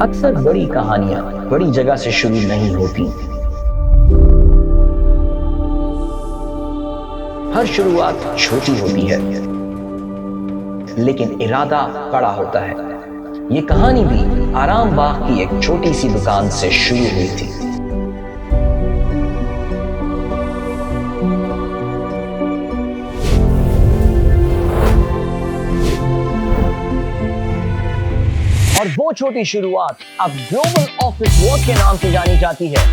अक्सर बड़ी कहानियां बड़ी जगह से शुरू नहीं होती। हर शुरुआत छोटी होती है, लेकिन इरादा बड़ा होता है। ये कहानी भी आराम बाग की एक छोटी सी दुकान से शुरू हुई थी। और वो छोटी शुरुआत अब ग्लोबल ऑफिस वर्क के नाम से जानी जाती है,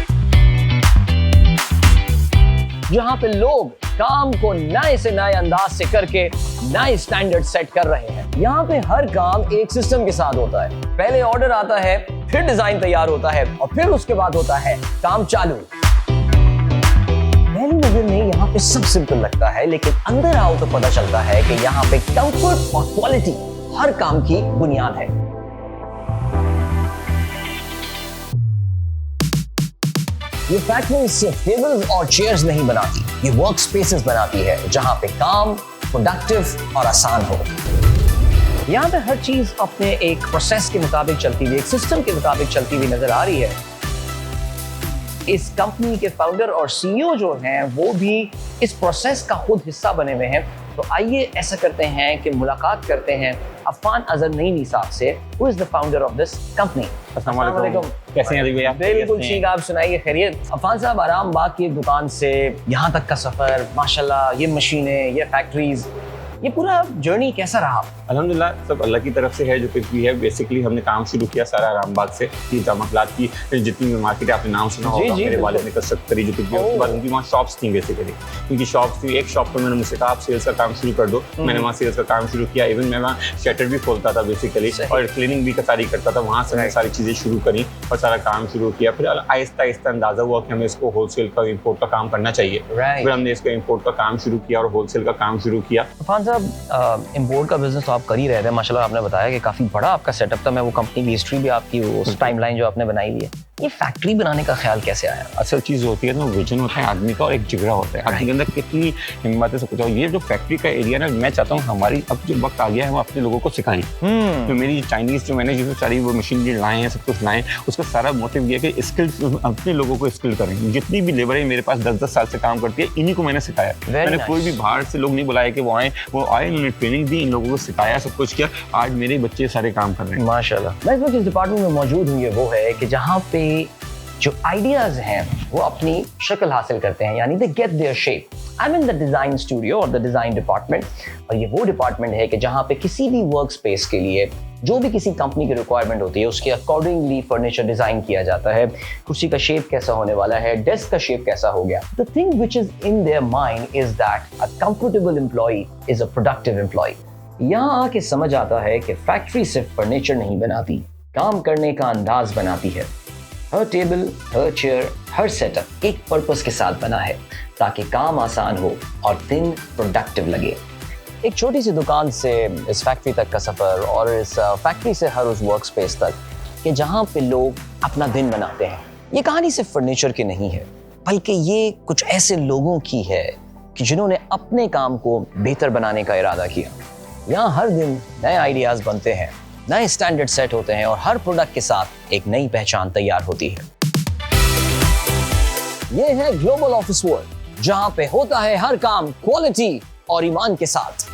जहां पे लोग काम को नए से नए अंदाज से करके नए स्टैंडर्ड सेट कर रहे हैं। यहाँ पे हर काम एक सिस्टम के साथ होता है। पहले ऑर्डर आता है, फिर डिजाइन तैयार होता है और फिर उसके बाद होता है काम चालू। पहली नजर में यहाँ पे सब सिंपल लगता है, लेकिन अंदर आओ तो पता चलता है कि यहाँ पे कंफर्ट और क्वालिटी हर काम की बुनियाद है। ये फैक्ट्री सिर्फ टेबल्स और चेयर्स नहीं बनाती, ये वर्क स्पेसेस बनाती है जहां पे काम प्रोडक्टिव और आसान हो। यहाँ पे हर चीज अपने एक प्रोसेस के मुताबिक चलती हुई, एक सिस्टम के मुताबिक चलती हुई नजर आ रही है। इस कंपनी के फाउंडर और सीईओ जो हैं वो भी इस प्रोसेस का खुद हिस्सा बने हुए हैं। तो आइए ऐसा करते हैं कि मुलाकात करते हैं अफान अजहर नईमी साहब से, who is the founder of this company. अस्सलाम वालेकुम। कैसे हैं भैया? बिल्कुल ठीक, आप सुनाइए, खैरियत? अफान साहब, आराम बाग की एक दुकान से यहाँ तक का सफर, माशाल्लाह, ये मशीनें, ये फैक्ट्रीज, ये पूरा जर्नी कैसा रहा? अल्हम्दुलिल्लाह सब अल्लाह की तरफ से है। जो कुछ भी है बेसिकली हमने काम शुरू किया सारा आरामबाग से। ये जामफलात की जितनी भी मार्केट है, आपने नाम सुना होगा, मेरे वाले ने कंस्ट्रक्ट करी जो कुछ भी। उसके बाद उनकी वहाँ शॉप्स थी बेसिकली, क्योंकि शॉप्स थी। एक शॉप पर मैंने मुझसे कहा आप सेल्स का काम शुरू कर दो, मैंने वहाँ सेल्स का काम शुरू किया। इवन मैं वहाँ शटर भी खोलता था बेसिकली, और क्लीनिंग भी सारी करता था। वहाँ से मैंने सारी चीज़ें शुरू करी और सारा काम शुरू किया। फिर आहिस्ता आहिस्ता अंदाजा हुआ कि हमें इसको होलसेल का इम्पोर्ट का काम करना चाहिए। फिर हमने इसका इम्पोर्ट का काम शुरू किया और होलसेल का काम शुरू किया। अफान साहब, इम्पोर्ट का बिजनेस तो आप कर ही रहे थे, माशाल्लाह। आपने बताया कि काफी बड़ा आपका सेटअप था। मैं वो कंपनी की हिस्ट्री भी आपकी, वो टाइमलाइन जो आपने बनाई हुई है, ये फैक्ट्री बनाने का ख्याल कैसे आया? असल चीज़ होती है ना, विजन होता है आदमी का और एक जिगरा होता है आपके अंदर, कितनी हिम्मत है सब कुछ। और ये जो फैक्ट्री का एरिया ना, मैं चाहता हूँ हमारी अब जो वक्त आ गया है हम अपने लोगों को सिखाएं। तो मेरी चाइनीज जो मैंने जो सारी वो मशीनरी लाए हैं, सब कुछ लाए, उसका सारा मोटिव ये है कि स्किल्स अपने लोगों को स्किल करें। जितनी भी लेबर है मेरे पास 10-10 साल से काम करती है, इन्हीं को मैंने सिखाया। मैंने कोई भी बाहर से लोग नहीं बुलाया कि वो आए, उन्होंने ट्रेनिंग दी, इन लोगों को सिखाया, सब कुछ किया। आज मेरे बच्चे सारे काम कर रहे हैं माशाल्लाह। मैं इस वक्त जिस डिपार्टमेंट में मौजूद हूँ, ये वो है कि जहाँ पे जो आइडियाज हैं वो अपनी शक्ल हासिल करते हैं, यानी they get their shape. I mean the design studio और द डिजाइन डिपार्टमेंट। और ये वो डिपार्टमेंट है कि जहाँ पे किसी भी वर्क स्पेस के लिए जो भी किसी कंपनी की रिक्वायरमेंट होती है, उसके अकॉर्डिंगली फर्नीचर डिजाइन किया जाता है। कुर्सी का शेप कैसा होने वाला है, डेस्क का शेप कैसा हो गया। The thing which is in their mind is that a comfortable employee is a productive employee. यहाँ आके समझ आता है कि फैक्ट्री सिर्फ फर्नीचर नहीं बनाती, काम करने का अंदाज बनाती है। हर टेबल, हर चेयर, हर सेटअप एक पर्पस के साथ बना है ताकि काम आसान हो और दिन प्रोडक्टिव लगे। एक छोटी सी दुकान से इस फैक्ट्री तक का सफर, और इस फैक्ट्री से हर उस वर्क स्पेस तक कि जहाँ पे लोग अपना दिन बनाते हैं। ये कहानी सिर्फ फर्नीचर की नहीं है, बल्कि ये कुछ ऐसे लोगों की है कि जिन्होंने अपने काम को बेहतर बनाने का इरादा किया। यहाँ हर दिन नए आइडियाज बनते हैं, नए स्टैंडर्ड सेट होते हैं और हर प्रोडक्ट के साथ एक नई पहचान तैयार होती है। यह है ग्लोबल ऑफिस वर्ल्ड, जहां पे होता है हर काम क्वालिटी और ईमान के साथ।